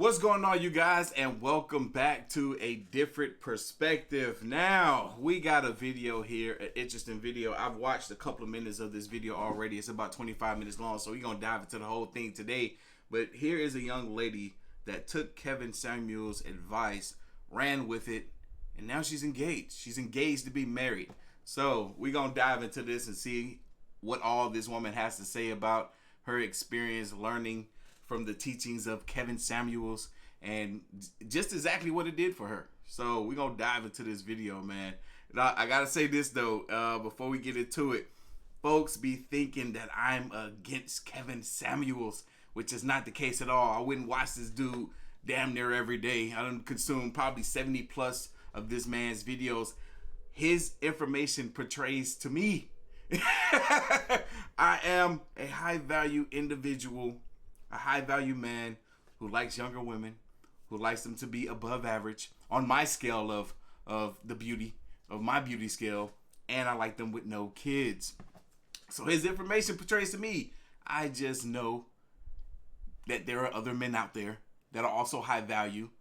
What's going on, you guys, and welcome back to a different perspective. Now, we got a video here, an interesting video. I've watched a couple of minutes of this video already. It's about 25 minutes long, so we're going to dive into the whole thing today. But here is a young lady that took Kevin Samuels' advice, ran with it, and now she's engaged. She's engaged to be married. So we're going to dive into this and see what all this woman has to say about her experience learning from the teachings of Kevin Samuels and just exactly what it did for her. So we're going to dive into this video, man. Now, I got to say this, though, before we get into it. Folks be thinking that I'm against Kevin Samuels, which is not the case at all. I wouldn't watch this dude damn near every day. I done consumed probably 70 plus of this man's videos. His information portrays to me. I am a high value individual, a high value man who likes younger women, who likes them to be above average on my scale of the beauty, of my beauty scale, and I like them with no kids. So his information portrays to me. I just know that there are other men out there that are also high value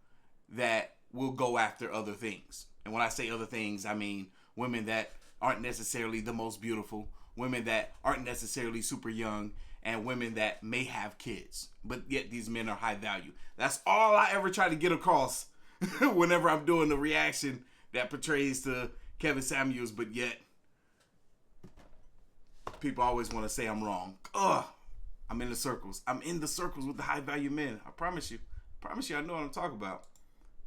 that will go after other things. And when I say other things, I mean women that aren't necessarily the most beautiful, women that aren't necessarily super young, and women that may have kids, but yet these men are high value. That's all I ever try to get across whenever I'm doing the reaction that portrays to Kevin Samuels, but yet people always want to say I'm wrong. I'm in the circles. I'm in the circles with the high value men. I promise you. I know what I'm talking about.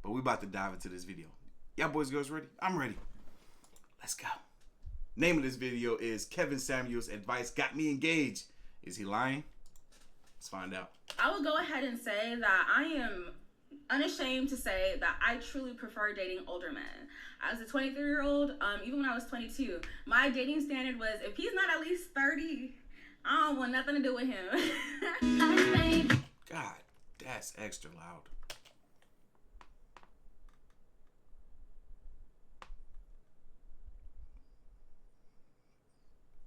But we about to dive into this video. Y'all boys, girls ready? I'm ready. Let's go. Name of this video is Kevin Samuels' advice got me engaged. Is he lying? Let's find out. I would go ahead and say that I am unashamed to say that I truly prefer dating older men. As a 23-year-old, even when I was 22, my dating standard was if he's not at least 30, I don't want nothing to do with him. God, that's extra loud.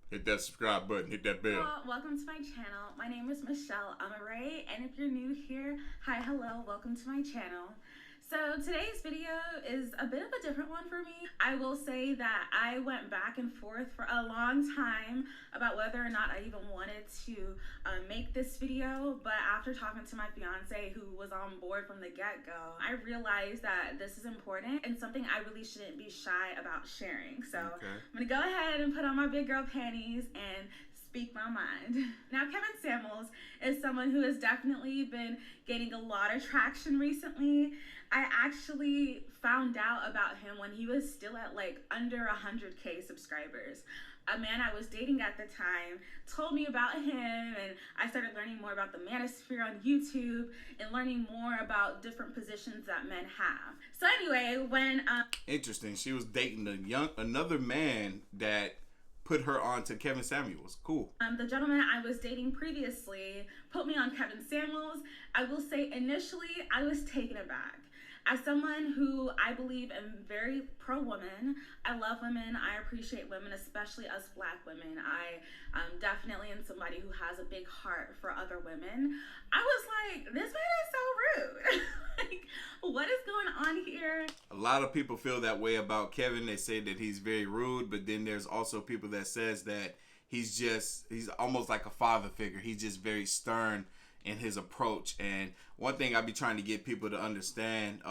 Hit that subscribe button, hit that bell. Welcome to my channel. My name is Michelle Amaray, and if you're new here, hi, hello, welcome to my channel. So today's video is a bit of a different one for me. I will say that I went back and forth for a long time about whether or not I even wanted to make this video, but after talking to my fiance who was on board from the get-go, I realized that this is important and something I really shouldn't be shy about sharing. So okay. I'm gonna go ahead and put on my big girl panties and speak my mind. Now, Kevin Samuels is someone who has definitely been gaining a lot of traction recently. I actually found out about him when he was still at like under 100K subscribers. A man I was dating at the time told me about him, and I started learning more about the manosphere on YouTube and learning more about different positions that men have. So anyway, when interesting, she was dating another man that put her on to Kevin Samuels. Cool. The gentleman I was dating previously put me on Kevin Samuels. I will say initially I was taken aback. As someone who I believe am very pro-woman, I love women, I appreciate women, especially us Black women. I definitely am somebody who has a big heart for other women. I was like, this man is so rude. Like, what is going on here? A lot of people feel that way about Kevin. They say that he's very rude, but then there's also people that says that he's almost like a father figure. He's just very stern in his approach. And one thing I be trying to get people to understand,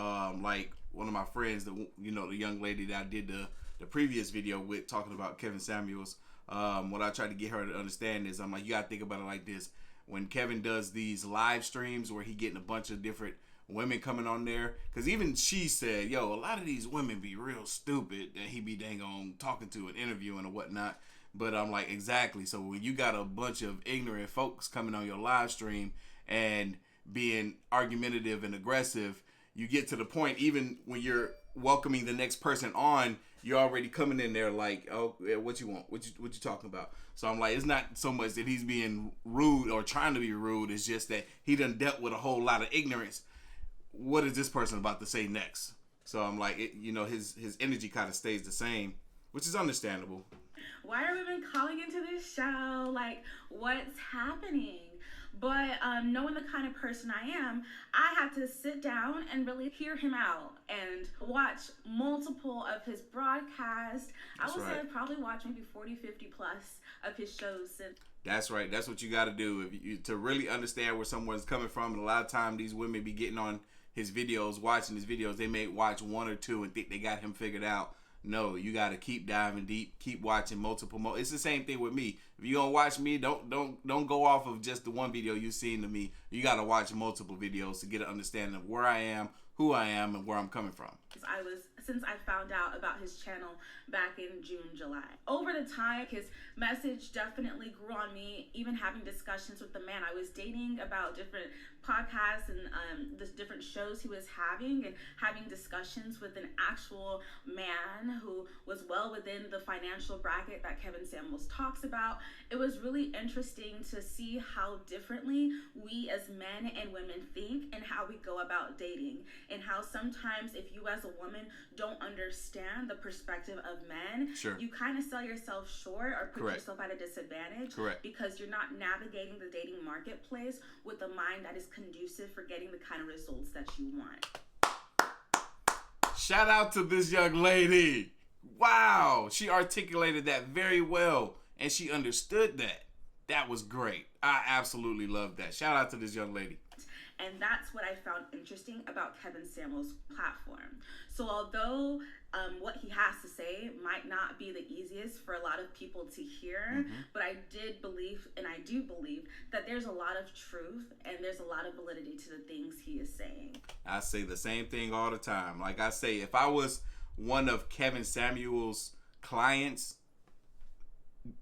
like one of my friends, the young lady that I did the previous video with talking about Kevin Samuels, what I try to get her to understand is I'm like, you gotta think about it like this. When Kevin does these live streams where he getting a bunch of different women coming on there, because even she said, yo, a lot of these women be real stupid that he be dang on talking to and interviewing and whatnot. But I'm like, exactly. So when you got a bunch of ignorant folks coming on your live stream and being argumentative and aggressive, you get to the point, even when you're welcoming the next person on, you're already coming in there like, oh, yeah, what you want? What you talking about? So I'm like, it's not so much that he's being rude or trying to be rude. It's just that he done dealt with a whole lot of ignorance. What is this person about to say next? So I'm like, his energy kind of stays the same, which is understandable. Why are women calling into this show? Like, what's happening? But knowing the kind of person I am, I had to sit down and really hear him out and watch multiple of his broadcasts. I would say I probably watched maybe 40, 50 plus of his shows since. That's right. That's what you got to do if you to really understand where someone's coming from. And a lot of time, these women be getting on his videos, watching his videos. They may watch one or two and think they got him figured out. No, you got to keep diving deep, keep watching multiple. It's the same thing with me. If you gonna watch me, don't go off of just the one video you seen to me. You got to watch multiple videos to get an understanding of where I am, who I am, and where I'm coming from. Since I found out about his channel back in June, July. Over the time, his message definitely grew on me, even having discussions with the man I was dating about different podcasts and the different shows he was having, and having discussions with an actual man who was well within the financial bracket that Kevin Samuels talks about. It was really interesting to see how differently we as men and women think and how we go about dating, and how sometimes if you as a woman don't understand the perspective of men, you kind of sell yourself short or put yourself at a disadvantage because you're not navigating the dating marketplace with a mind that is conducive for getting the kind of results that you want. Shout out to this young lady. Wow, she articulated that very well and she understood that. That was great. I absolutely love that. Shout out to this young lady. And that's what I found interesting about Kevin Samuels' platform. So although what he has to say might not be the easiest for a lot of people to hear, but I did believe, and I do believe, that there's a lot of truth and there's a lot of validity to the things he is saying. I say the same thing all the time. Like I say, if I was one of Kevin Samuels' clients,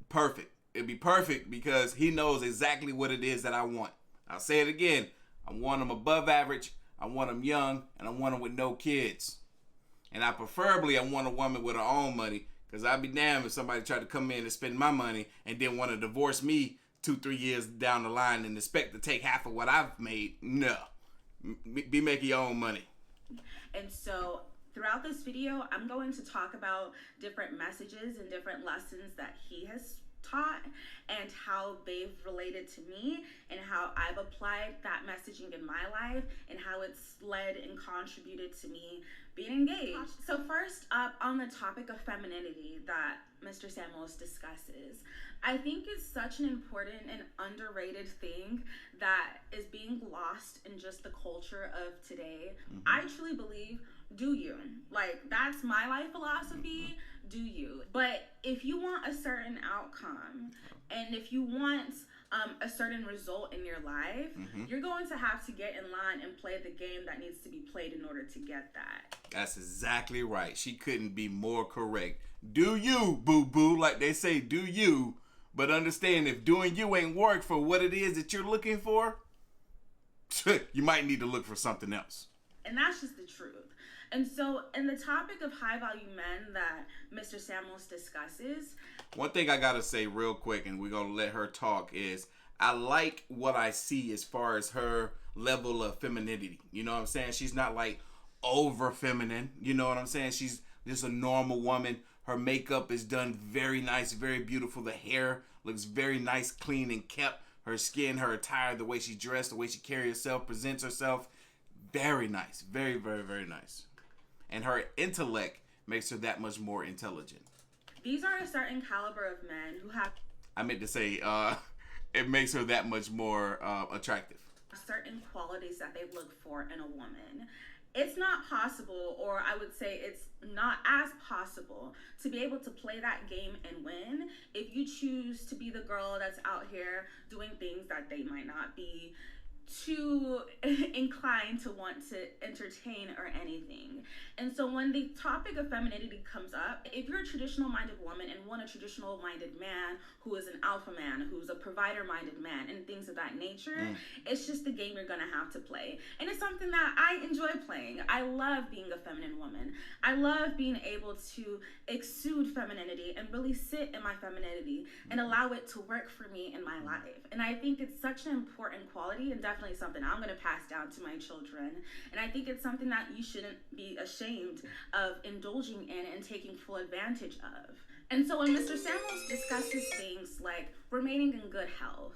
perfect. It'd be perfect because he knows exactly what it is that I want. I'll say it again. I want them above average, I want them young, and I want them with no kids. And I want a woman with her own money, because I'd be damned if somebody tried to come in and spend my money and then want to divorce me 2-3 years down the line and expect to take half of what I've made. No. Be making your own money. And so throughout this video, I'm going to talk about different messages and different lessons that he has taught and how they've related to me and how I've applied that messaging in my life and how it's led and contributed to me being engaged. So first up, on the topic of femininity that Mr. Samuels discusses, I think it's such an important and underrated thing that is being lost in just the culture of today. I truly believe, do you. Like, that's my life philosophy. Do you. But if you want a certain outcome and if you want a certain result in your life, you're going to have to get in line and play the game that needs to be played in order to get that. That's exactly right. She couldn't be more correct. Do you, boo-boo, like they say, do you. But understand, if doing you ain't work for what it is that you're looking for, you might need to look for something else. And that's just the truth. And so, in the topic of high-value men that Mr. Samuels discusses, one thing I gotta say real quick, and we're gonna let her talk, is I like what I see as far as her level of femininity. You know what I'm saying? She's not like over feminine. You know what I'm saying? She's just a normal woman. Her makeup is done very nice, very beautiful. The hair looks very nice, clean, and kept. Her skin, her attire, the way she dressed, the way she carries herself, presents herself, very nice. Very, very, very nice. And her intellect makes her that much more intelligent. These are a certain caliber of men who have... I meant to say, it makes her that much more attractive. Certain qualities that they look for in a woman. It's not possible, or I would say it's not as possible, to be able to play that game and win if you choose to be the girl that's out here doing things that they might not be too inclined to want to entertain or anything. And so when the topic of femininity comes up, if you're a traditional minded woman and want a traditional minded man who is an alpha man, who's a provider minded man, and things of that nature, it's just the game you're gonna have to play. And it's something that I enjoy playing. I love being a feminine woman. I love being able to exude femininity and really sit in my femininity and allow it to work for me in my life. And I think it's such an important quality, and definitely something I'm going to pass down to my children. And I think it's something that you shouldn't be ashamed of indulging in and taking full advantage of. And so when Mr. Samuels discusses things like remaining in good health,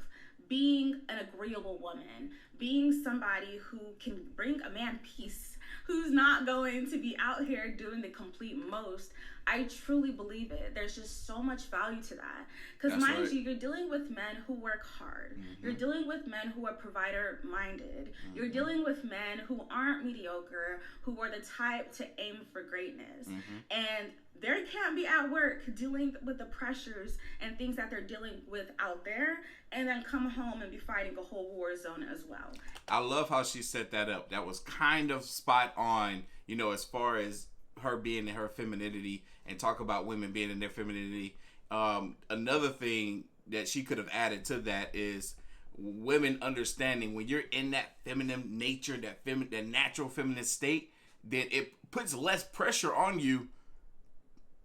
being an agreeable woman, being somebody who can bring a man peace, who's not going to be out here doing the complete most. I truly believe it. There's just so much value to that. Because mind you, you're dealing with men who work hard. You're dealing with men who are provider minded. You're dealing with men who aren't mediocre, who are the type to aim for greatness. And they can't be at work dealing with the pressures and things that they're dealing with out there and then come home and be fighting a whole war zone as well. I love how she set that up. That was kind of spot on, you know, as far as her being in her femininity and talk about women being in their femininity. Another thing that she could have added to that is women understanding when you're in that feminine nature, that natural feminine state, then it puts less pressure on you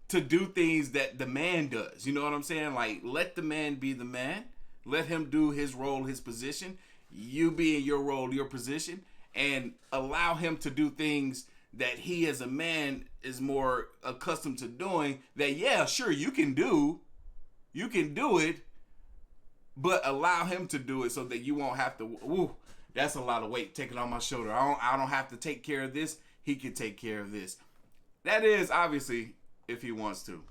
to do things that the man does. You know what I'm saying? Like, let the man be the man. Let him do his role, his position. You be in your role, your position, and allow him to do things that he as a man is more accustomed to doing. That, yeah, sure, you can do it, but allow him to do it so that you won't have to, ooh, that's a lot of weight taken on my shoulder. I don't have to take care of this. He can take care of this. That is, obviously, if he wants to.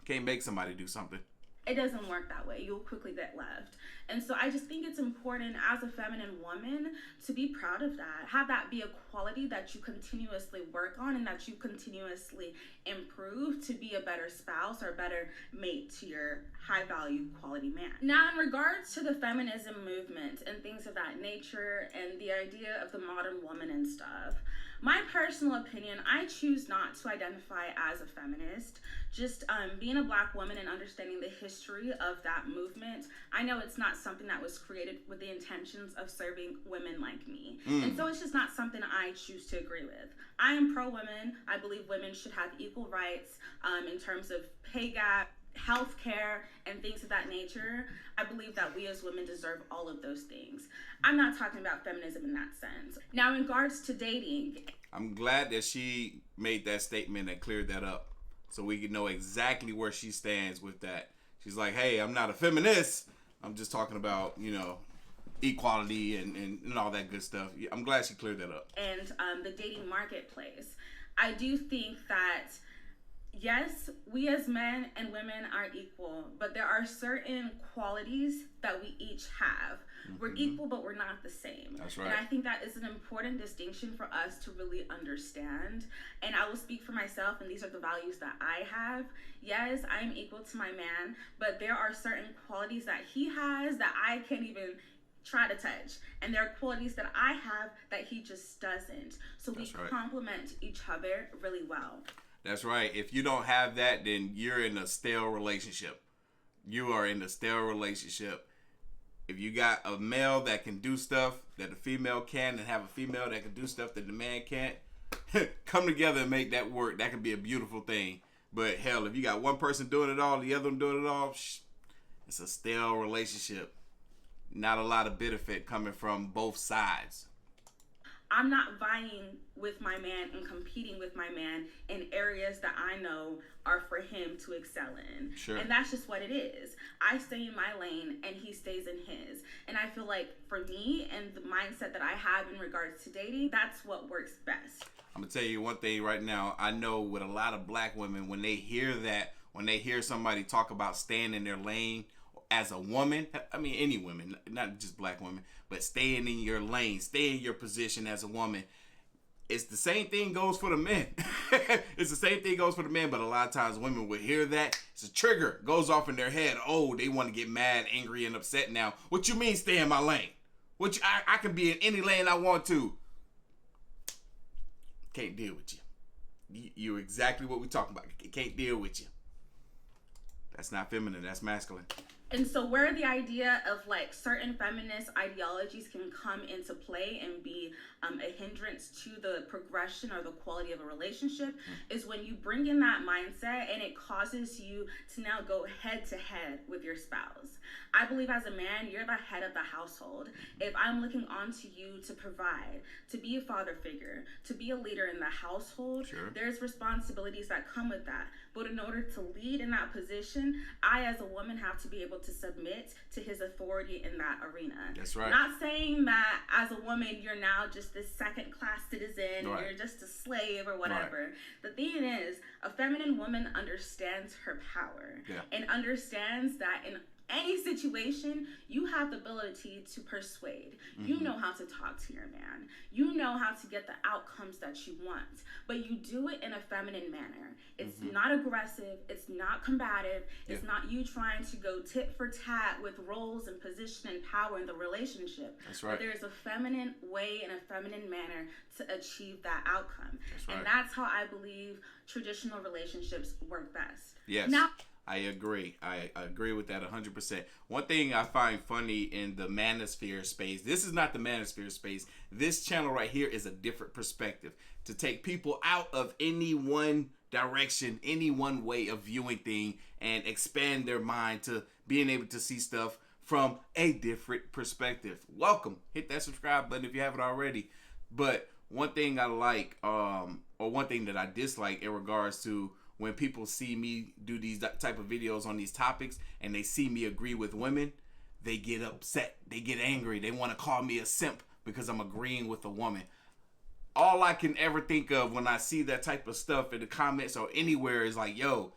Can't make somebody do something. It doesn't work that way. You'll quickly get left. And so I just think it's important as a feminine woman to be proud of that. Have that be a quality that you continuously work on and that you continuously improve to be a better spouse or a better mate to your high value quality man. Now, in regards to the feminism movement and things of that nature and the idea of the modern woman and stuff, my personal opinion, I choose not to identify as a feminist. Just being a Black woman and understanding the history of that movement, I know it's not something that was created with the intentions of serving women like me. And so it's just not something I choose to agree with. I am pro-women. I believe women should have equal rights in terms of pay gap, health care, and things of that nature. I believe that we as women deserve all of those things. I'm not talking about feminism in that sense. Now, in regards to dating, I'm glad that she made that statement and cleared that up so we can know exactly where she stands with that. She's like, hey, I'm not a feminist. I'm just talking about, you know, equality and all that good stuff. I'm glad she cleared that up. And the dating marketplace. I do think that yes, we as men and women are equal, but there are certain qualities that we each have. We're equal, but we're not the same. That's right. And I think that is an important distinction for us to really understand. And I will speak for myself, and these are the values that I have. Yes, I am equal to my man, but there are certain qualities that he has that I can't even try to touch. And there are qualities that I have that he just doesn't. So we complement each other really well. That's right. If you don't have that, then you're in a stale relationship. You are in a stale relationship. If you got a male that can do stuff that the female can and have a female that can do stuff that the man can't, come together and make that work. That could be a beautiful thing. But hell, if you got one person doing it all, the other one doing it all, it's a stale relationship. Not a lot of benefit coming from both sides. I'm not vying with my man and competing with my man in areas that I know are for him to excel in. Sure. And that's just what it is. I stay in my lane and he stays in his. And I feel like for me and the mindset that I have in regards to dating, that's what works best. I'm going to tell you one thing right now. I know with a lot of Black women, when they hear that, when they hear somebody talk about staying in their lane as a woman, I mean any women, not just Black women, but staying in your lane, stay in your position as a woman. It's the same thing goes for the men. It's the same thing goes for the men, but a lot of times women will hear that. It's a trigger, goes off in their head. Oh, they want to get mad, angry, and upset now. What you mean stay in my lane? I can be in any lane I want to. Can't deal with you. You're exactly what we're talking about. Can't deal with you. That's not feminine, that's masculine. And so where the idea of like certain feminist ideologies can come into play and be a hindrance to the progression or the quality of a relationship is when you bring in that mindset and it causes you to now go head to head with your spouse. I believe as a man, you're the head of the household. If I'm looking onto you to provide, to be a father figure, to be a leader in the household, there's responsibilities that come with that. But in order to lead in that position, I as a woman have to be able able to submit to his authority in that arena. That's right. Not saying that as a woman you're now just this second-class citizen, right. you're just a slave or whatever. Right. The thing is, a feminine woman understands her power and understands that in any situation, you have the ability to persuade. You know how to talk to your man. You know how to get the outcomes that you want. But you do it in a feminine manner. It's not aggressive. It's not combative. It's not you trying to go tit for tat with roles and position and power in the relationship. That's right. But there's a feminine way and a feminine manner to achieve that outcome. That's right. And that's how I believe traditional relationships work best. Yes. Now, I agree. I agree with that 100%. One thing I find funny in the manosphere space, this is not the manosphere space. This channel right here is a different perspective to take people out of any one direction, any one way of viewing things, and expand their mind to being able to see stuff from a different perspective. Welcome. Hit that subscribe button if you haven't already. But one thing I like, or one thing that I dislike in regards to when people see me do these type of videos on these topics and they see me agree with women, they get upset. They get angry. They want to call me a simp because I'm agreeing with a woman. All I can ever think of when I see that type of stuff in the comments or anywhere is like, yo,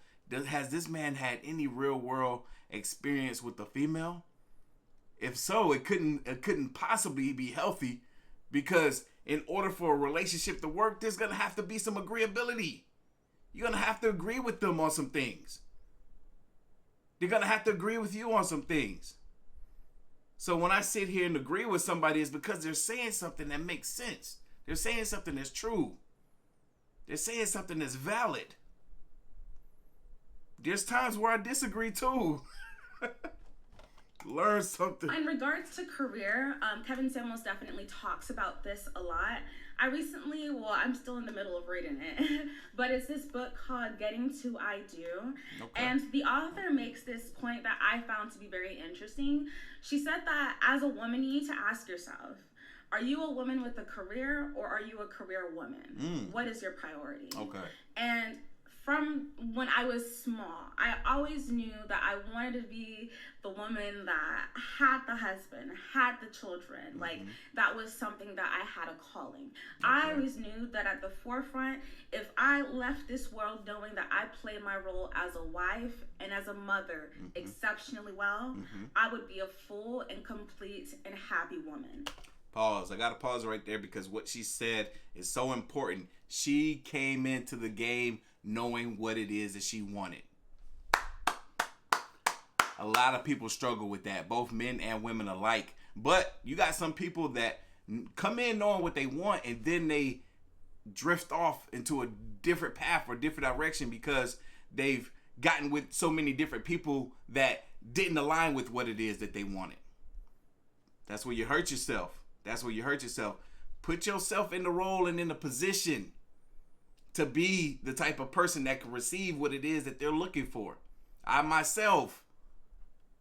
has this man had any real world experience with a female? If so, it couldn't possibly be healthy, because in order for a relationship to work, there's going to have to be some agreeability. You're going to have to agree with them on some things. They're going to have to agree with you on some things. So when I sit here and agree with somebody, it's because they're saying something that makes sense. They're saying something that's true. They're saying something that's valid. There's times where I disagree too. Learn something. In regards to career, Kevin Samuels definitely talks about this a lot. I'm still in the middle of reading it, but it's this book called Getting to I Do. Okay. And the author makes this point that I found to be very interesting. She said that as a woman, you need to ask yourself, are you a woman with a career, or are you a career woman? What is your priority? Okay. And from when I was small, I always knew that I wanted to be the woman that had the husband, had the children. Like, that was something that I had a calling. Okay. I always knew that at the forefront, if I left this world knowing that I played my role as a wife and as a mother exceptionally well, I would be a full and complete and happy woman. Pause. I got to pause right there because what she said is so important. She came into the game knowing what it is that she wanted. A lot of people struggle with that, both men and women alike. But you got some people that come in knowing what they want, and then they drift off into a different path or different direction because they've gotten with so many different people that didn't align with what it is that they wanted. That's where you hurt yourself. That's where you hurt yourself. Put yourself in the role and in the position to be the type of person that can receive what it is that they're looking for. I myself,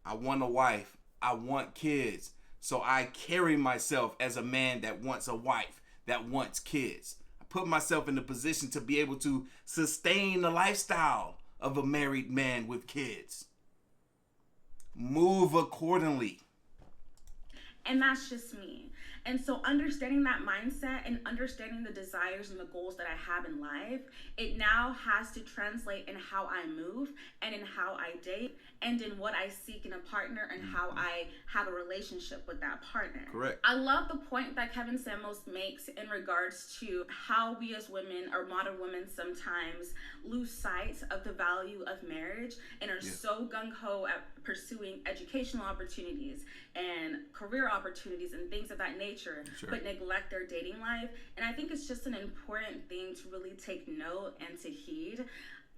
I want a wife. I want kids. So I carry myself as a man that wants a wife, that wants kids. I put myself in the position to be able to sustain the lifestyle of a married man with kids. Move accordingly. And that's just me. And so understanding that mindset and understanding the desires and the goals that I have in life, it now has to translate in how I move and in how I date and in what I seek in a partner and how I have a relationship with that partner. Correct. I love the point that Kevin Samuels makes in regards to how we as women or modern women sometimes lose sight of the value of marriage and are so gung-ho at pursuing educational opportunities and career opportunities and things of that nature, but neglect their dating life. And I think it's just an important thing to really take note and to heed.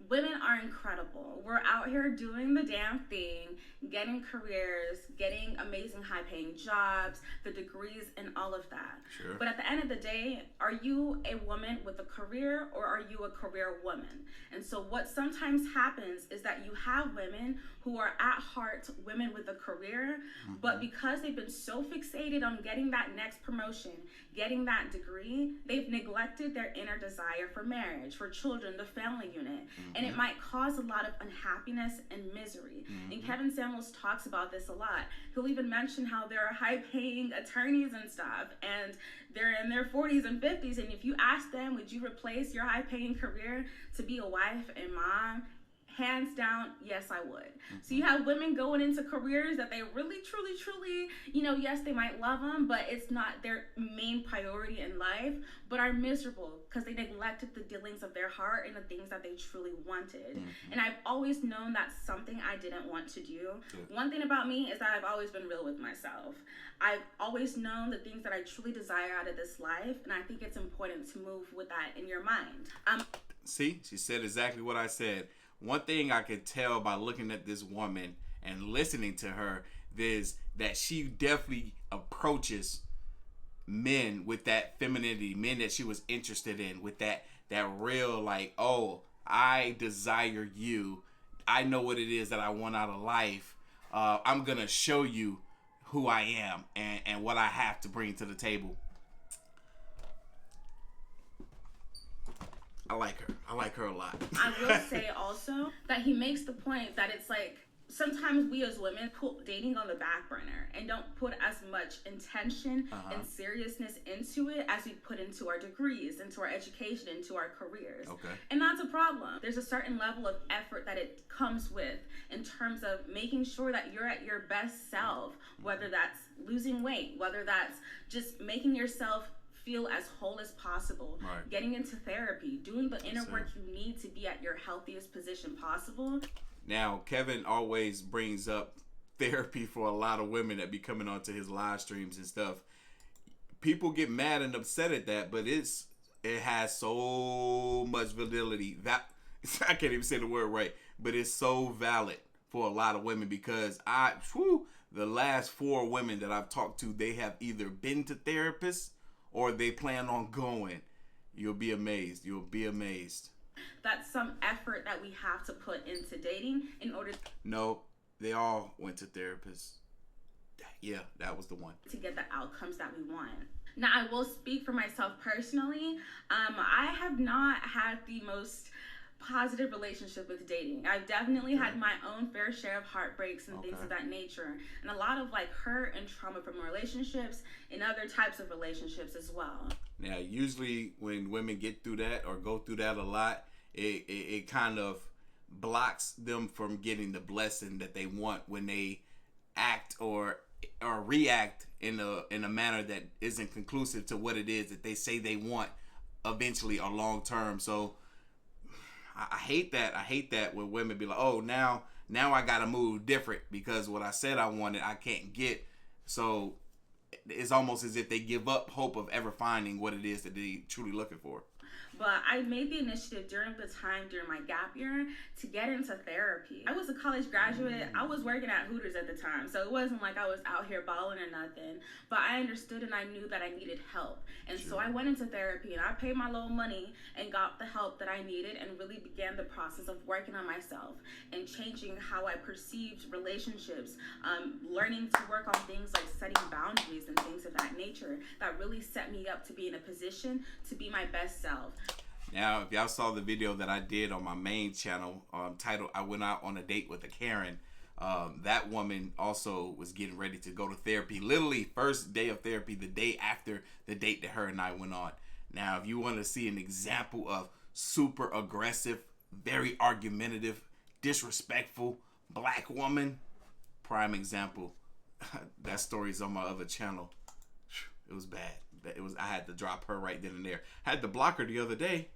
Women are incredible. We're out here doing the damn thing, getting careers, getting amazing high-paying jobs, the degrees, and all of that. Sure. But at the end of the day, are you a woman with a career, or are you a career woman? And so what sometimes happens is that you have women who are at heart women with a career, but because they've been so fixated on getting that next promotion, getting that degree, they've neglected their inner desire for marriage, for children, the family unit. and it might cause a lot of unhappiness and misery. And Kevin Samuels talks about this a lot. He'll even mention how there are high-paying attorneys and stuff, and they're in their 40s and 50s, and if you ask them, would you replace your high-paying career to be a wife and mom? Hands down, yes, I would. So you have women going into careers that they really, truly, yes, they might love them, but it's not their main priority in life, but are miserable because they neglected the dealings of their heart and the things that they truly wanted. And I've always known that's something I didn't want to do. One thing about me is that I've always been real with myself. I've always known the things that I truly desire out of this life, and I think it's important to move with that in your mind. See, she said exactly what I said. One thing I could tell by looking at this woman and listening to her is that she definitely approaches men with that femininity, men that she was interested in, with that real, like, oh, I desire you. I know what it is that I want out of life. I'm going to show you who I am and what I have to bring to the table. I like her a lot. I will say also that he makes the point that it's like sometimes we as women put dating on the back burner and don't put as much intention and seriousness into it as we put into our degrees, into our education, into our careers. And that's a problem. There's a certain level of effort that it comes with in terms of making sure that you're at your best self, whether that's losing weight, whether that's just making yourself feel as whole as possible, getting into therapy, doing the inner work you need to be at your healthiest position possible. Now, Kevin always brings up therapy for a lot of women that be coming onto his live streams and stuff. People get mad and upset at that, but it has so much validity. That I can't even say the word right, but it's so valid for a lot of women because the last 4 women that I've talked to, they have either been to therapists or they plan on going. You'll be amazed. That's some effort that we have to put into dating in order No, they all went to therapists. Yeah, that was the one. To get the outcomes that we want. Now, I will speak for myself personally. I have not had the most positive relationship with dating. I've definitely had my own fair share of heartbreaks and things of that nature, and a lot of like hurt and trauma from relationships and other types of relationships as well. Now, usually when women get through that or go through that a lot, it kind of blocks them from getting the blessing that they want when they act or react in a manner that isn't conclusive to what it is that they say they want eventually or long term. So I hate that. I hate that when women be like, oh, now I gotta move different because what I said I wanted, I can't get. So it's almost as if they give up hope of ever finding what it is that they truly looking for. But I made the initiative during my gap year to get into therapy. I was a college graduate. I was working at Hooters at the time, so it wasn't like I was out here balling or nothing. But I understood and I knew that I needed help. And so I went into therapy and I paid my little money and got the help that I needed and really began the process of working on myself and changing how I perceived relationships, learning to work on things like setting boundaries and things of that nature that really set me up to be in a position to be my best self. Now, if y'all saw the video that I did on my main channel titled I Went Out on a Date with a Karen, that woman also was getting ready to go to therapy. Literally, first day of therapy, the day after the date that her and I went on. Now, if you want to see an example of super aggressive, very argumentative, disrespectful black woman, prime example. That story's on my other channel. It was bad. I had to drop her right then and there. I had to block her the other day.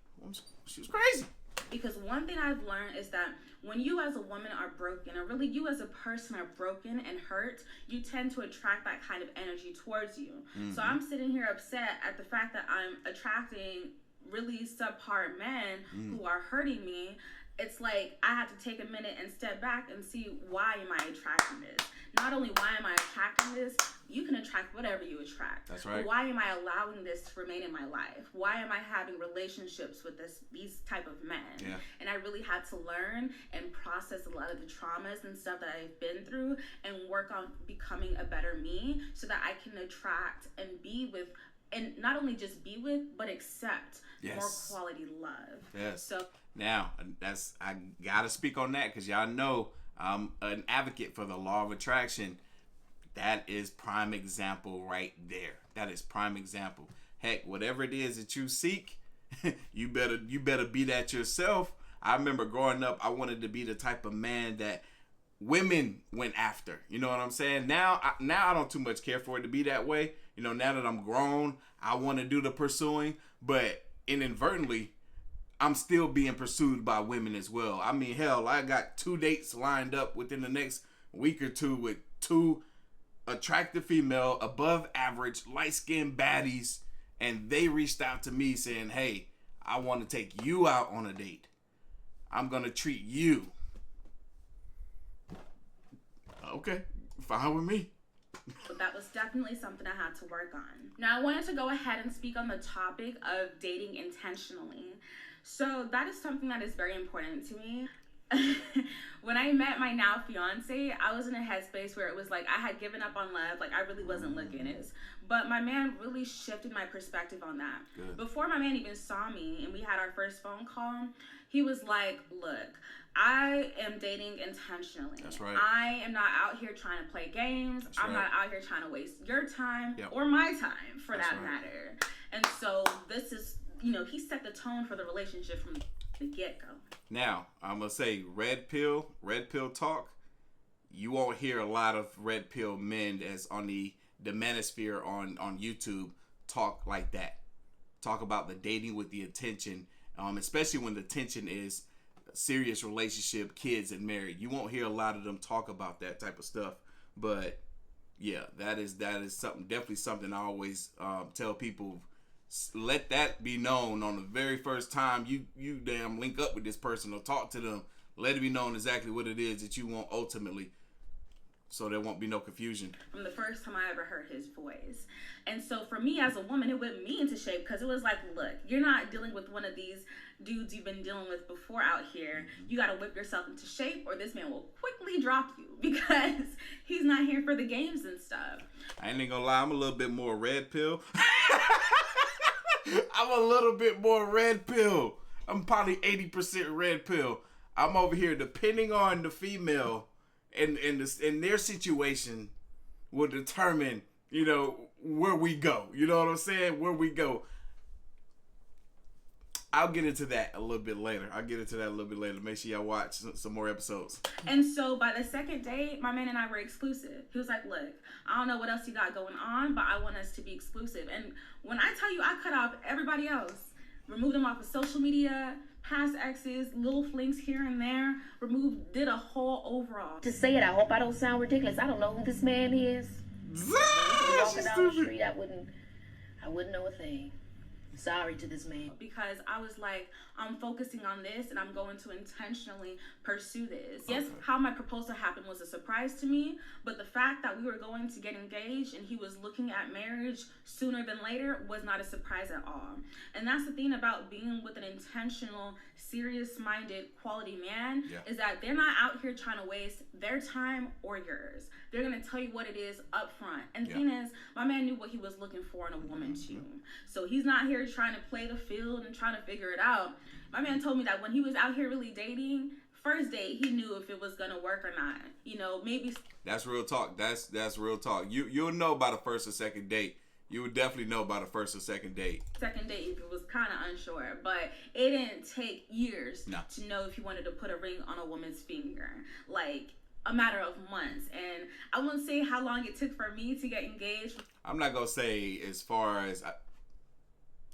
She was crazy. Because one thing I've learned is that when you as a woman are broken, or really you as a person are broken and hurt, you tend to attract that kind of energy towards you. So I'm sitting here upset at the fact that I'm attracting really subpar men who are hurting me. It's like I have to take a minute and step back and see, why am I attracting this? Not only why am I attracting this, you can attract whatever you attract. That's right. But why am I allowing this to remain in my life? Why am I having relationships with these type of men? Yeah. And I really had to learn and process a lot of the traumas and stuff that I've been through and work on becoming a better me so that I can attract and be with and not only just be with, but accept Yes. more quality love. Yes. So now I gotta speak on that because y'all know I'm an advocate for the law of attraction. That is prime example right there. That is prime example. Heck, whatever it is that you seek, you better be that yourself. I remember growing up, I wanted to be the type of man that women went after. You know what I'm saying? Now I don't too much care for it to be that way. You know, now that I'm grown, I want to do the pursuing, but inadvertently, I'm still being pursued by women as well. I mean, hell, I got 2 dates lined up within the next week or two with 2 attractive female, above average, light-skinned baddies, and they reached out to me saying, hey, I want to take you out on a date. I'm going to treat you. Okay, fine with me. That was definitely something I had to work on. Now, I wanted to go ahead and speak on the topic of dating intentionally. So that is something that is very important to me. When I met my now fiance, I was in a headspace where it was like I had given up on love, like I really wasn't looking. But my man really shifted my perspective on that. Good. Before my man even saw me and we had our first phone call, he was like, look, I am dating intentionally. That's right. I am not out here trying to play games. That's I'm right. not out here trying to waste your time Yep. or my time for That's that right. matter. And so this is, he set the tone for the relationship from the get-go. Now, I'm going to say red pill talk. You won't hear a lot of red pill men as on the manosphere on YouTube talk like that. Talk about the dating with the intention, especially when the intention is a serious relationship, kids, and married. You won't hear a lot of them talk about that type of stuff. But yeah, that is something, definitely something I always tell people. Let that be known on the very first time you damn link up with this person or talk to them. Let it be known exactly what it is that you want ultimately, so there won't be no confusion. From the first time I ever heard his voice. And so for me as a woman, it whipped me into shape because it was like, look, you're not dealing with one of these dudes you've been dealing with before out here. You got to whip yourself into shape or this man will quickly drop you because he's not here for the games and stuff. I ain't gonna lie, I'm a little bit more red pill. I'm a little bit more red pill. I'm probably 80% red pill. I'm over here depending on the female and their situation will determine, where we go. You know what I'm saying? Where we go. I'll get into that a little bit later. Make sure y'all watch some more episodes. And so by the second date, my man and I were exclusive. He was like, look, I don't know what else you got going on, but I want us to be exclusive. And when I tell you I cut off everybody else, removed them off of social media, past exes, little flings here and there, did a whole overall. To say it, I hope I don't sound ridiculous. I don't know who this man is. Walking down the street, I wouldn't know a thing. Sorry to this man. Because I was like, I'm focusing on this and I'm going to intentionally pursue this. Yes, how my proposal happened was a surprise to me, but the fact that we were going to get engaged and he was looking at marriage sooner than later was not a surprise at all. And that's the thing about being with an intentional, serious-minded, quality man, is that they're not out here trying to waste their time or yours. They're going to tell you what it is up front. And the thing is, my man knew what he was looking for in a woman too. So he's not here trying to play the field and trying to figure it out. My man told me that when he was out here really dating, first date, he knew if it was going to work or not. Maybe. That's real talk. That's real talk. You'll know about a first or second date. You would definitely know about a first or second date. Second date, if it was kind of unsure, but it didn't take years to know if you wanted to put a ring on a woman's finger. Like a matter of months. And I won't say how long it took for me to get engaged. I'm not gonna say as far as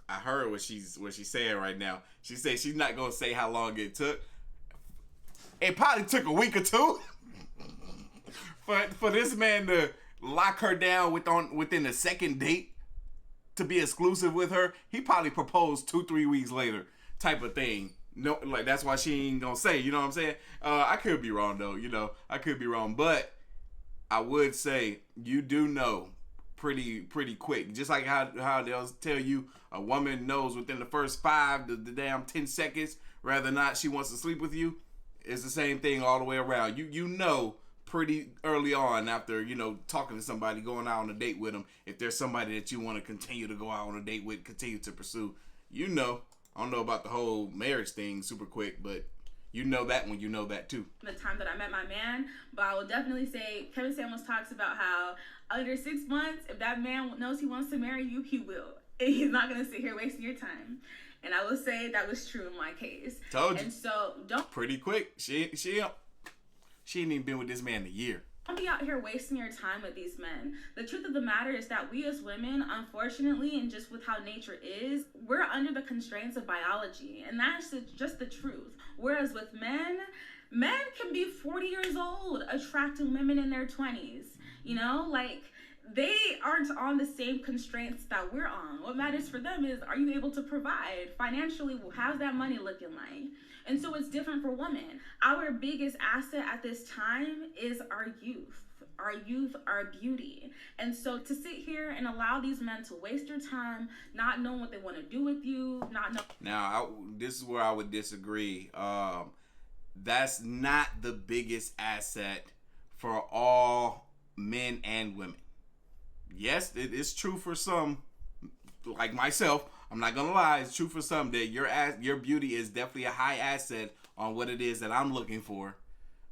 I heard what she's saying right now. She said she's not gonna say how long it took. It probably took a week or two for this man to lock her down within the second date to be exclusive with her. He probably proposed 2-3 weeks later, type of thing. No, like that's why she ain't gonna say. You know what I'm saying? I could be wrong though. I could be wrong, but I would say you do know pretty quick. Just like how they'll tell you a woman knows within the first 5 to the damn 10 seconds whether or not she wants to sleep with you. It's the same thing all the way around. You know pretty early on after, you know, talking to somebody, going out on a date with them. If there's somebody that you want to continue to go out on a date with, continue to pursue, you know. I don't know about the whole marriage thing super quick, but you know that when you know that too. The time that I met my man, but I will definitely say Kevin Samuels talks about how under 6 months, if that man knows he wants to marry you, he will. And he's not going to sit here wasting your time. And I will say that was true in my case. Told you. And so don't. Pretty quick. She ain't even been with this man a year. Don't be out here wasting your time with these men. The truth of the matter is that we as women, unfortunately, and just with how nature is, we're under the constraints of biology. And that's just the truth. Whereas with men can be 40 years old attracting women in their 20s. You know, like, they aren't on the same constraints that we're on. What matters for them is, are you able to provide financially? How's that money looking like? And so it's different for women. Our biggest asset at this time is our youth, our beauty. And so to sit here and allow these men to waste your time, not knowing what they want to do with you, not know. Now, this is where I would disagree. That's not the biggest asset for all men and women. Yes, it is true for some, like myself. I'm not gonna lie, it's true for some that your beauty is definitely a high asset on what it is that I'm looking for,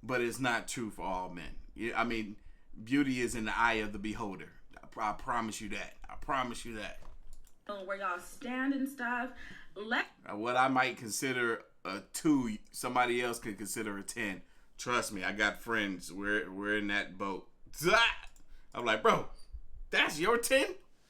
but it's not true for all men. I mean, beauty is in the eye of the beholder. I promise you that. I promise you that. Where y'all stand and stuff. What I might consider a 2, somebody else could consider a 10. Trust me, I got friends. We're in that boat. I'm like, bro, that's your 10?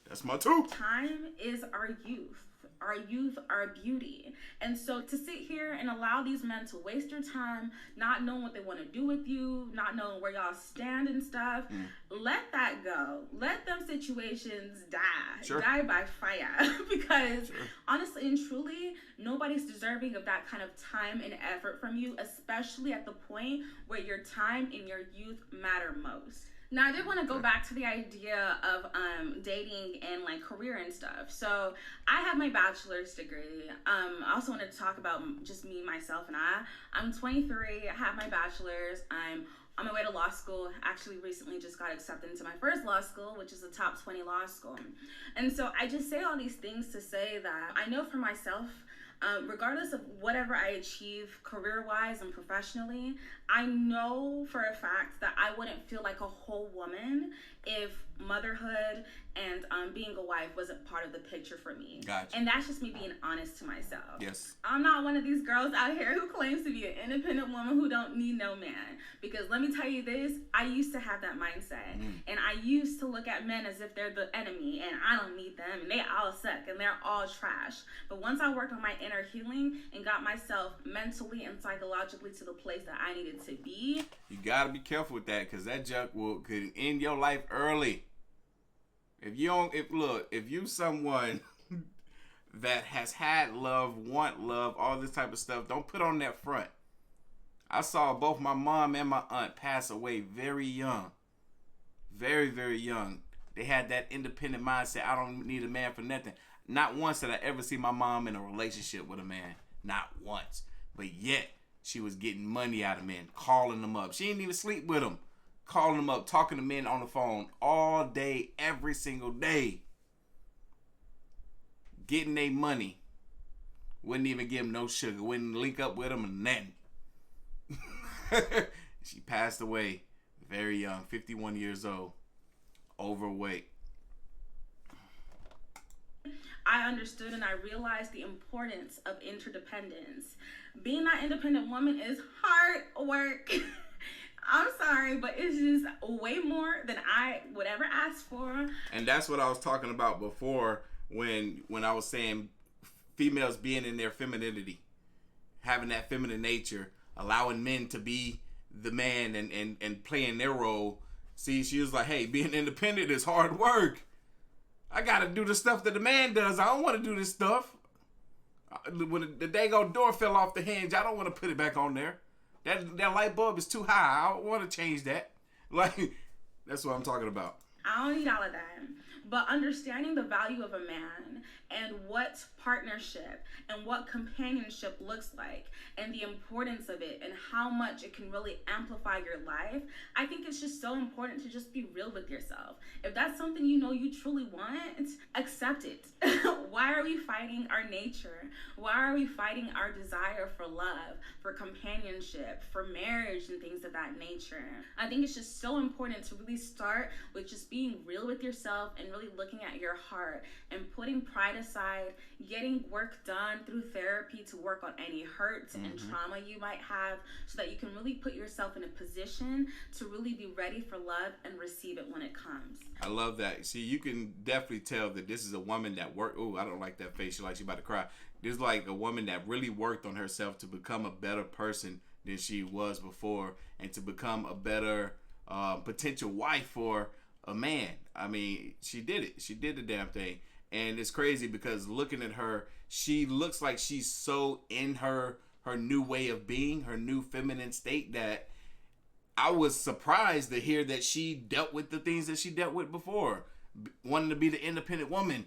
That's my 2. Time is our youth, our beauty. And so to sit here and allow these men to waste your time, not knowing what they want to do with you, not knowing where y'all stand and stuff, let that go. Let them situations die. Sure. Die by fire. Because honestly and truly, nobody's deserving of that kind of time and effort from you, especially at the point where your time and your youth matter most. Now, I did want to go back to the idea of dating and like career and stuff. So I have my bachelor's degree. I also wanted to talk about just me, myself, and I'm 23. I have my bachelor's. I'm on my way to law school. Actually, recently just got accepted into my first law school, which is a top 20 law school. And so I just say all these things to say that I know for myself, regardless of whatever I achieve career-wise and professionally, I know for a fact that I wouldn't feel like a whole woman if motherhood and being a wife wasn't part of the picture for me. Gotcha. And that's just me being honest to myself. Yes. I'm not one of these girls out here who claims to be an independent woman who don't need no man. Because let me tell you this, I used to have that mindset. And I used to look at men as if they're the enemy and I don't need them and they all suck and they're all trash. But once I worked on my inner healing and got myself mentally and psychologically to the place that I needed to be. You gotta be careful with that, because that junk could end your life early. If you someone that has had love, want love, all this type of stuff, don't put on that front. I saw both my mom and my aunt pass away very young. Very, very young. They had that independent mindset. I don't need a man for nothing. Not once did I ever see my mom in a relationship with a man. Not once. But yet, she was getting money out of men, calling them up. She didn't even sleep with them. Calling them up, talking to men on the phone all day, every single day. Getting their money. Wouldn't even give them no sugar. Wouldn't link up with them or nothing. She passed away very young, 51 years old, overweight. I understood and I realized the importance of interdependence. Being that independent woman is hard work. I'm sorry, but it's just way more than I would ever ask for. And that's what I was talking about before when I was saying females being in their femininity, having that feminine nature, allowing men to be the man and playing their role. See, she was like, hey, being independent is hard work. I got to do the stuff that the man does. I don't want to do this stuff. When the daggone door fell off the hinge, I don't want to put it back on there. That light bulb is too high. I don't want to change that. Like, that's what I'm talking about. I don't need all of that. But understanding the value of a man and what partnership and what companionship looks like, and the importance of it, and how much it can really amplify your life, I think it's just so important to just be real with yourself. If that's something you know you truly want, accept it. Why are we fighting our nature? Why are we fighting our desire for love, for companionship, for marriage, and things of that nature? I think it's just so important to really start with just being real with yourself and really looking at your heart and putting pride aside, getting work done through therapy to work on any hurts and trauma you might have, so that you can really put yourself in a position to really be ready for love and receive it when it comes. I love that. See, you can definitely tell that this is a woman that worked. Oh, I don't like that face. She like she about to cry. This is like a woman that really worked on herself to become a better person than she was before, and to become a better potential wife for a man. I mean, she did it. She did the damn thing. And it's crazy because looking at her, she looks like she's so in her new way of being, her new feminine state, that I was surprised to hear that she dealt with the things that she dealt with before. Wanting to be the independent woman,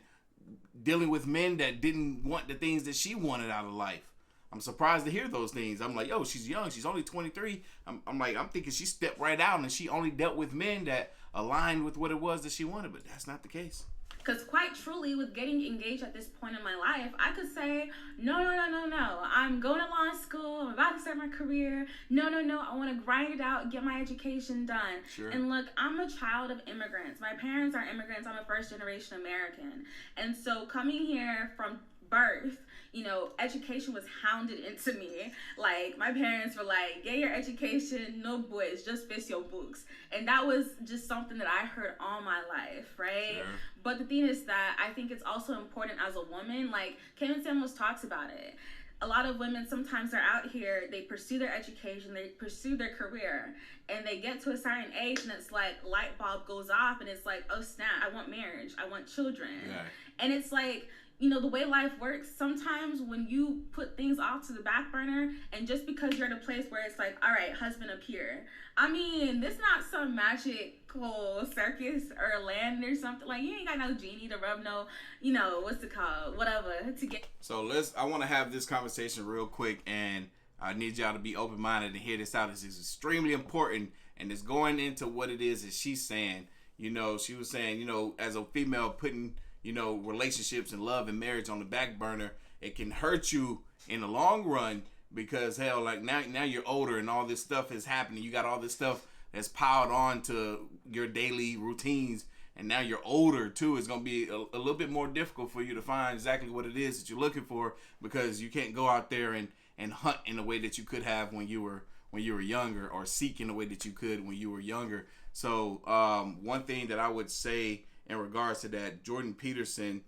dealing with men that didn't want the things that she wanted out of life. I'm surprised to hear those things. I'm like, yo, she's young. She's only 23. I'm thinking she stepped right out and she only dealt with men that aligned with what it was that she wanted, but that's not the case. Because quite truly, with getting engaged at this point in my life, I could say, no. I'm going to law school. I'm about to start my career. No. I want to grind it out and get my education done. Sure. And look, I'm a child of immigrants. My parents are immigrants. I'm a first-generation American. And so coming here from birth, you know, education was hounded into me. Like, my parents were like, get your education, no boys, just fix your books. And that was just something that I heard all my life, right? Sure. But the thing is that I think it's also important as a woman, like Kevin Samuels talks about it. A lot of women, sometimes they're out here, they pursue their education, they pursue their career, and they get to a certain age and it's like light bulb goes off and it's like, oh snap, I want marriage, I want children. Yeah. And it's like, you know, the way life works, sometimes when you put things off to the back burner, and just because you're in a place where it's like, all right, husband appear. I mean, this not some magical circus or land or something. Like, you ain't got no genie to rub no, you know, what's it called, whatever, to get. So I want to have this conversation real quick, and I need y'all to be open-minded and hear this out. This is extremely important, and it's going into what it is that she's saying. You know, she was saying, you know, as a female, putting, you know, relationships and love and marriage on the back burner, it can hurt you in the long run, because hell, like now you're older and all this stuff is happening. You got all this stuff that's piled on to your daily routines, and now you're older too. It's gonna be a little bit more difficult for you to find exactly what it is that you're looking for, because you can't go out there and hunt in the way that you could have when you were younger, or seek in the way that you could when you were younger. So one thing that I would say in regards to that, Jordan Peterson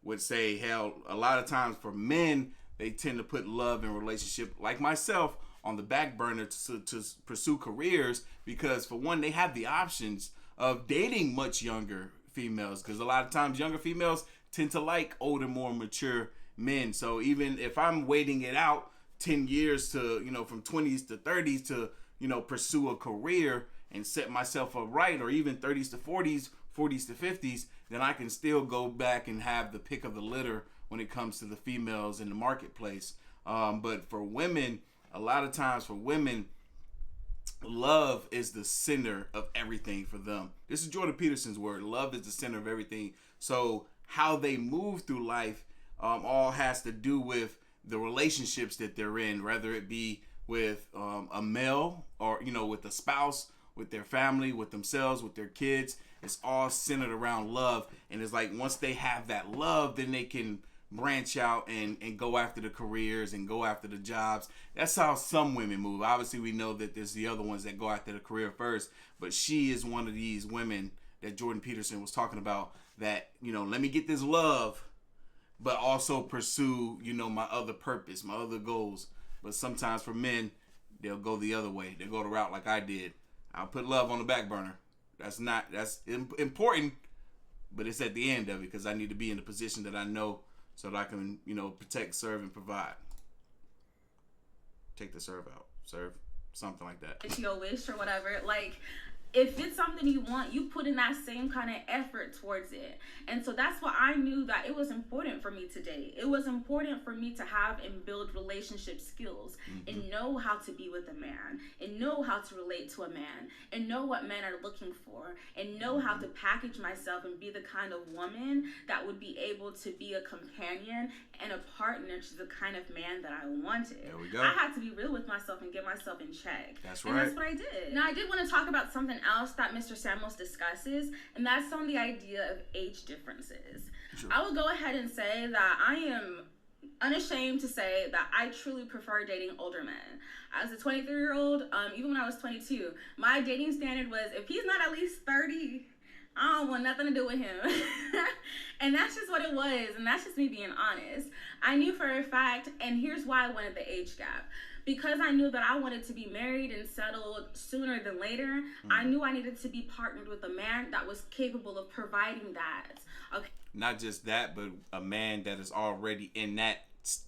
would say, hell, a lot of times for men, they tend to put love and relationship, like myself, on the back burner to pursue careers, because for one, they have the options of dating much younger females, because a lot of times younger females tend to like older, more mature men. So even if I'm waiting it out 10 years to, you know, from 20s to 30s to, you know, pursue a career and set myself up right, or even 30s to 40s, 40s to 50s, then I can still go back and have the pick of the litter when it comes to the females in the marketplace. But for women, a lot of times for women, love is the center of everything for them. This is Jordan Peterson's word. Love is the center of everything. So how they move through life all has to do with the relationships that they're in, whether it be with a male, or, you know, with a spouse, with their family, with themselves, with their kids. It's all centered around love. And it's like, once they have that love, then they can branch out and go after the careers and go after the jobs. That's how some women move. Obviously, we know that there's the other ones that go after the career first, but she is one of these women that Jordan Peterson was talking about, that, you know, let me get this love, but also pursue, you know, my other purpose, my other goals. But sometimes for men, they'll go the other way. They'll go the route like I did. I'll put love on the back burner. That's important, but it's at the end of it, because I need to be in the position that I know, so that I can, you know, protect, serve, and provide. Take the serve out. Serve. Something like that. It's your wish or whatever. Like, if it's something you want, you put in that same kind of effort towards it. And so that's why I knew that it was important for me to date. It was important for me to have and build relationship skills and know how to be with a man and know how to relate to a man and know what men are looking for and know how to package myself and be the kind of woman that would be able to be a companion and a partner to the kind of man that I wanted. There we go. I had to be real with myself and get myself in check. That's right. And that's what I did. Now, I did want to talk about something else that Mr. Samuels discusses, and that's on the idea of age differences. Sure. I will go ahead and say that I am unashamed to say that I truly prefer dating older men. As a 23-year-old, even when I was 22, my dating standard was if he's not at least 30, I don't want nothing to do with him. And that's just what it was, and that's just me being honest. I knew for a fact, and here's why I wanted the age gap. Because I knew that I wanted to be married and settled sooner than later, I knew I needed to be partnered with a man that was capable of providing that. Okay. Not just that, but a man that is already in that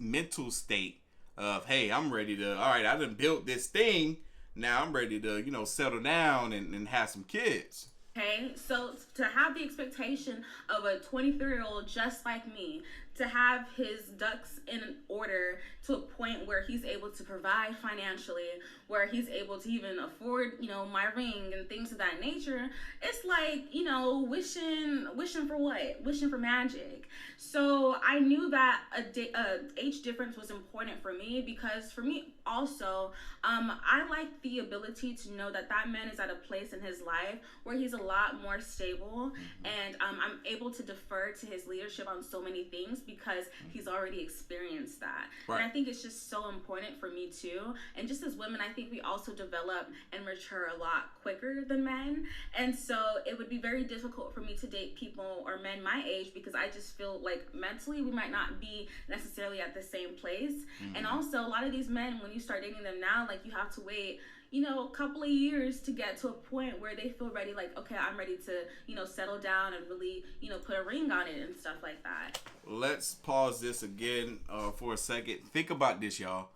mental state of, hey, I'm ready to, all right, I done built this thing. Now I'm ready to, settle down and have some kids. Okay, so to have the expectation of a 23-year-old just like me, to have his ducks in order to a point where he's able to provide financially, where he's able to even afford, my ring and things of that nature, it's like, wishing for what? Wishing for magic. So I knew that a age difference was important for me because for me also, I like the ability to know that man is at a place in his life where he's a lot more stable, and I'm able to defer to his leadership on so many things because he's already experienced that. Right. And I think it's just so important for me too. And just as women, I think we also develop and mature a lot quicker than men. And so it would be very difficult for me to date people or men my age because I just feel like mentally we might not be necessarily at the same place. And also a lot of these men, when you start dating them now, like you have to wait a couple of years to get to a point where they feel ready, like, okay, I'm ready to, settle down and really, put a ring on it and stuff like that. Let's pause this again for a second. Think about this, y'all.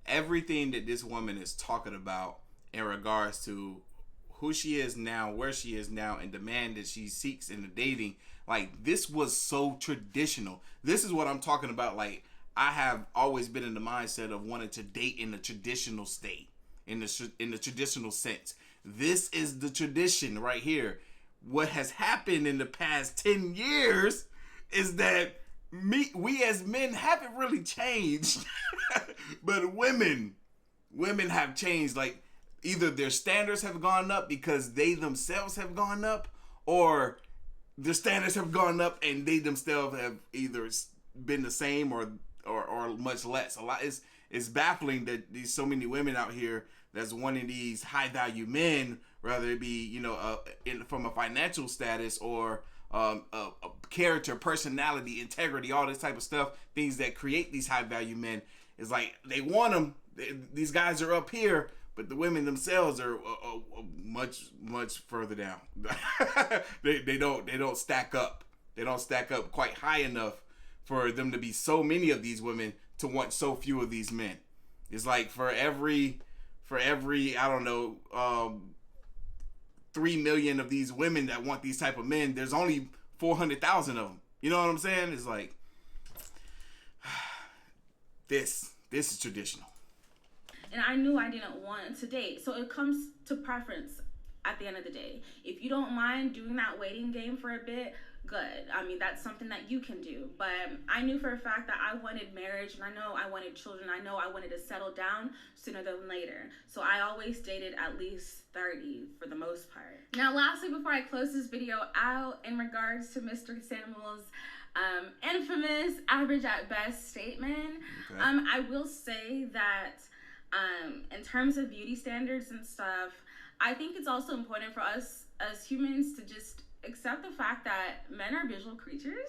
Everything that this woman is talking about in regards to who she is now, where she is now, and the man that she seeks in the dating, like, this was so traditional. This is what I'm talking about. Like, I have always been in the mindset of wanting to date in the traditional state. In the traditional sense. This is the tradition right here. What has happened in the past 10 years is that we as men haven't really changed. But women have changed. Like, either their standards have gone up because they themselves have gone up, or their standards have gone up and they themselves have either been the same or much less. A lot it's baffling that there's so many women out here that's wanting these high value men, whether it be from a financial status or a character, personality, integrity, all this type of stuff, things that create these high value men. It's like they want them. These guys are up here, but the women themselves are much further down. they don't stack up. They don't stack up quite high enough for them to be so many of these women to want so few of these men. It's like for every I don't know 3 million of these women that want these type of men, there's only 400,000 of them. You know what I'm saying? It's like this is traditional. And I knew I didn't want to date. So it comes to preference at the end of the day. If you don't mind doing that waiting game for a bit, good. I mean, that's something that you can do. But I knew for a fact that I wanted marriage, and I know I wanted children. I know I wanted to settle down sooner than later. So I always dated at least 30 for the most part. Now, lastly, before I close this video out, in regards to Mr. Samuel's infamous average at best statement, okay. I will say that in terms of beauty standards and stuff, I think it's also important for us as humans to just accept the fact that men are visual creatures.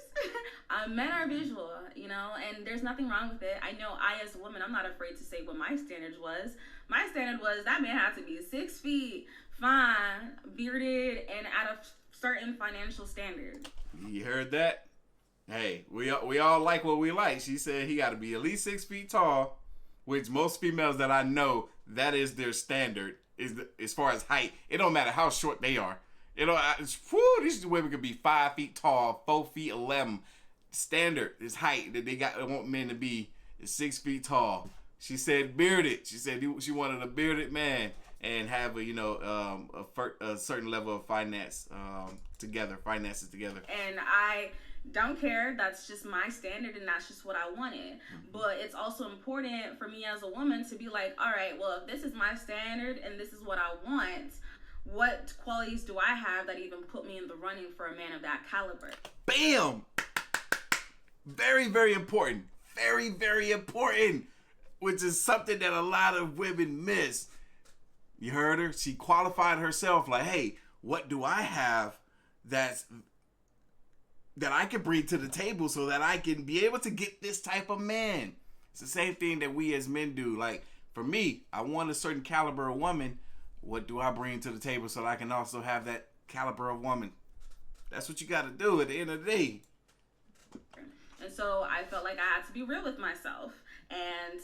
Men are visual, and there's nothing wrong with it. I know I, as a woman, I'm not afraid to say what my standards was. My standard was that man had to be 6 feet, fine, bearded, and at a certain financial standard. You heard that? Hey, we all like what we like. She said he got to be at least 6 feet tall, which most females that I know, that is their standard. as far as height. It don't matter how short they are. These women could be 5 feet tall, 4 feet 11. Standard is height that they want men to be is 6 feet tall. She said bearded. She said she wanted a bearded man and have a certain level of finances together. And I don't care. That's just my standard, and that's just what I wanted. But it's also important for me as a woman to be like, all right, well, if this is my standard and this is what I want, what qualities do I have that even put me in the running for a man of that caliber? Bam! Very, very important. Very, very important. Which is something that a lot of women miss. You heard her? She qualified herself like, hey, what do I have that I can bring to the table so that I can be able to get this type of man? It's the same thing that we as men do. Like, for me, I want a certain caliber of woman. What do I bring to the table so that I can also have that caliber of woman? That's what you got to do at the end of the day. And so I felt like I had to be real with myself and,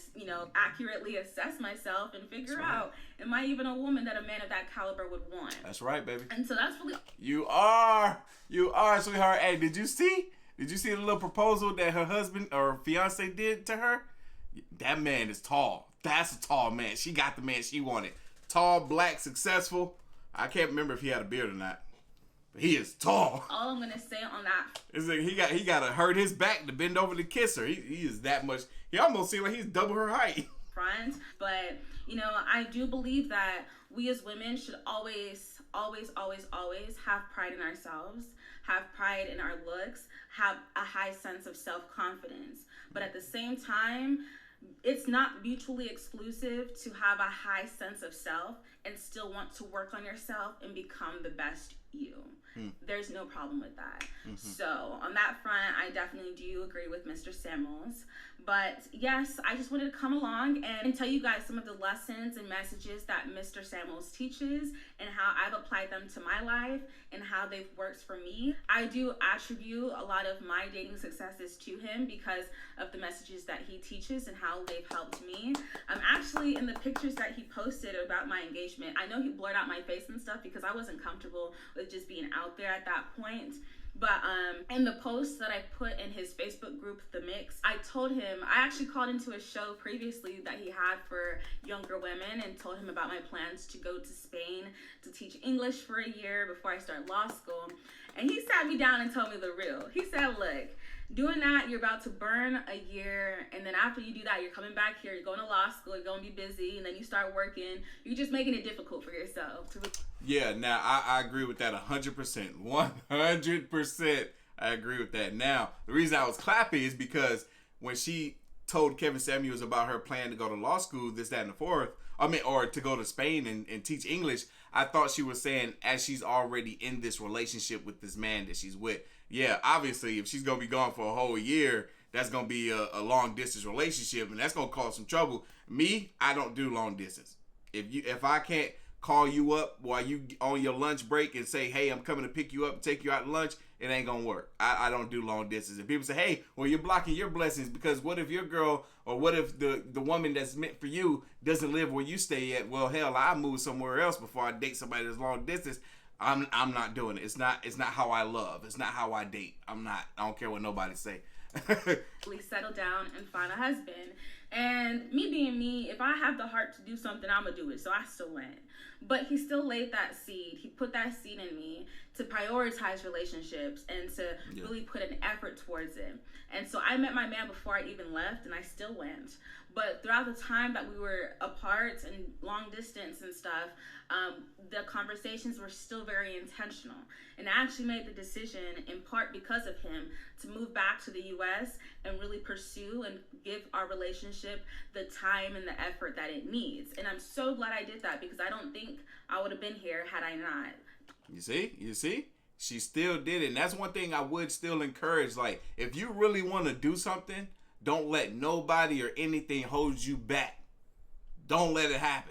accurately assess myself and figure out, am I even a woman that a man of that caliber would want? That's right, baby. And so that's really... You are, sweetheart. Hey, did you see the little proposal that her husband or fiance did to her? That man is tall. That's a tall man. She got the man she wanted. Tall, black, successful. I can't remember if he had a beard or not. But he is tall. All I'm gonna say on that is that he got to hurt his back to bend over to kiss her. He is that much. He almost seems like he's double her height. Front, but I do believe that we as women should always have pride in ourselves, have pride in our looks, have a high sense of self-confidence. But at the same time, it's not mutually exclusive to have a high sense of self and still want to work on yourself and become the best you. There's no problem with that. So on that front, I definitely do agree with Mr. Samuels. But yes, I just wanted to come along and tell you guys some of the lessons and messages that Mr. Samuels teaches and how I've applied them to my life and how they've worked for me. I do attribute a lot of my dating successes to him because of the messages that he teaches and how they've helped me. Actually, in the pictures that he posted about my engagement, I know he blurred out my face and stuff because I wasn't comfortable with just being out there at that point. But in the post that I put in his Facebook group, The Mix, I told him, I actually called into a show previously that he had for younger women and told him about my plans to go to Spain to teach English for a year before I start law school. And he sat me down and told me the real. He said, look, doing that, you're about to burn a year, and then after you do that, you're coming back here, you're going to law school, you're going to be busy, and then you start working. You're just making it difficult for yourself. Yeah, now I agree with that 100%. 100%. I agree with that. Now, the reason I was clapping is because when she told Kevin Samuels about her plan to go to law school, this, that, and the fourth, or to go to Spain and teach English, I thought she was saying as she's already in this relationship with this man that she's with. Yeah, obviously, if she's going to be gone for a whole year, that's going to be a long distance relationship, and that's going to cause some trouble. Me, I don't do long distance. If I can't call you up while you on your lunch break and say, hey, I'm coming to pick you up and take you out to lunch, it ain't gonna work. I don't do long distance. And people say, hey, well, you're blocking your blessings because what if your girl or what if the woman that's meant for you doesn't live where you stay at? Well, hell, I move somewhere else before I date somebody that's long distance. I'm not doing it. It's not how I love. It's not how I date. I don't care what nobody say. Settle down and find a husband. And me being me, if I have the heart to do something, I'm gonna do it. So I still went. But he still laid that seed. He put that seed in me to prioritize relationships and to really put an effort towards it. And so I met my man before I even left, and I still went. But throughout the time that we were apart and long distance and stuff, the conversations were still very intentional. And I actually made the decision, in part because of him, to move back to the U.S. and really pursue and give our relationship the time and the effort that it needs. And I'm so glad I did that because I don't think I would have been here had I not. You see? She still did it. And that's one thing I would still encourage. Like, if you really want to do something, don't let nobody or anything hold you back. Don't let it happen.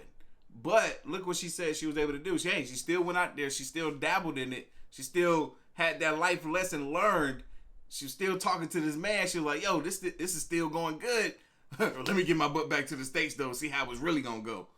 But look what she said she was able to do. She still went out there. She still dabbled in it. She still had that life lesson learned. She was still talking to this man. She was like, yo, this is still going good. Let me get my butt back to the States, though, see how it's really going to go.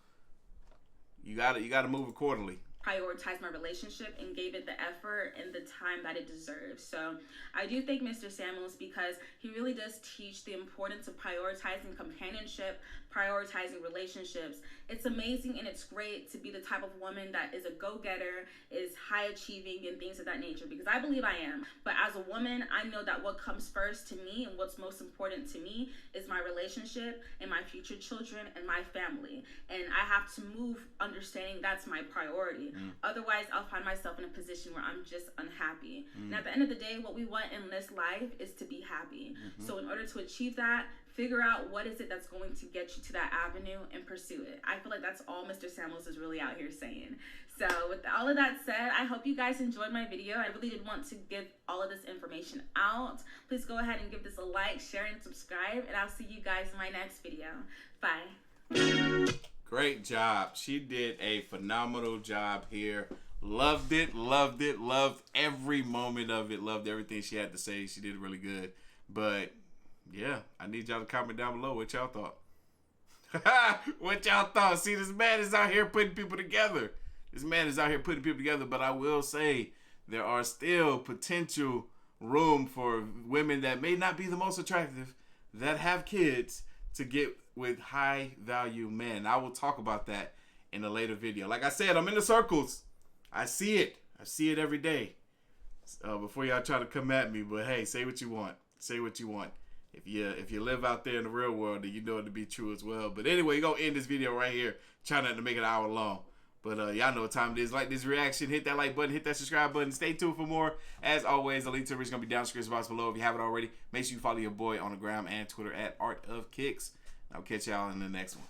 you gotta move accordingly. Prioritized my relationship and gave it the effort and the time that it deserves. So I do thank Mr. Samuels because he really does teach the importance of prioritizing companionship, prioritizing relationships. It's amazing and it's great to be the type of woman that is a go-getter, is high achieving and things of that nature, because I believe I am. But as a woman, I know that what comes first to me and what's most important to me is my relationship and my future children and my family. And I have to move understanding that's my priority. Otherwise, I'll find myself in a position where I'm just unhappy. And at the end of the day, what we want in this life is to be happy. So in order to achieve that, figure out what is it that's going to get you to that avenue and pursue it. I feel like that's all Mr. Samuels is really out here saying. So with all of that said, I hope you guys enjoyed my video. I really did want to get all of this information out. Please go ahead and give this a like, share, and subscribe. And I'll see you guys in my next video. Bye. Great job. She did a phenomenal job here. Loved it, loved it, loved every moment of it. Loved everything she had to say. She did really good. But yeah, I need y'all to comment down below what y'all thought. What y'all thought? See, this man is out here putting people together. This man is out here putting people together. But I will say there are still potential room for women that may not be the most attractive, that have kids, to get with high value men. I will talk about that in a later video. Like I said, I'm in the circles. I see it. I see it every day. Before y'all try to come at me, but hey, say what you want. Say what you want. If you live out there in the real world, then you know it to be true as well. But anyway, you're gonna end this video right here. Try not to make it an hour long. But y'all know what time it is. Like this reaction, hit that like button, hit that subscribe button. Stay tuned for more. As always, the link to it is gonna be down in the description box below. If you haven't already, make sure you follow your boy on the gram and Twitter at Artofkickz. I'll catch y'all in the next one.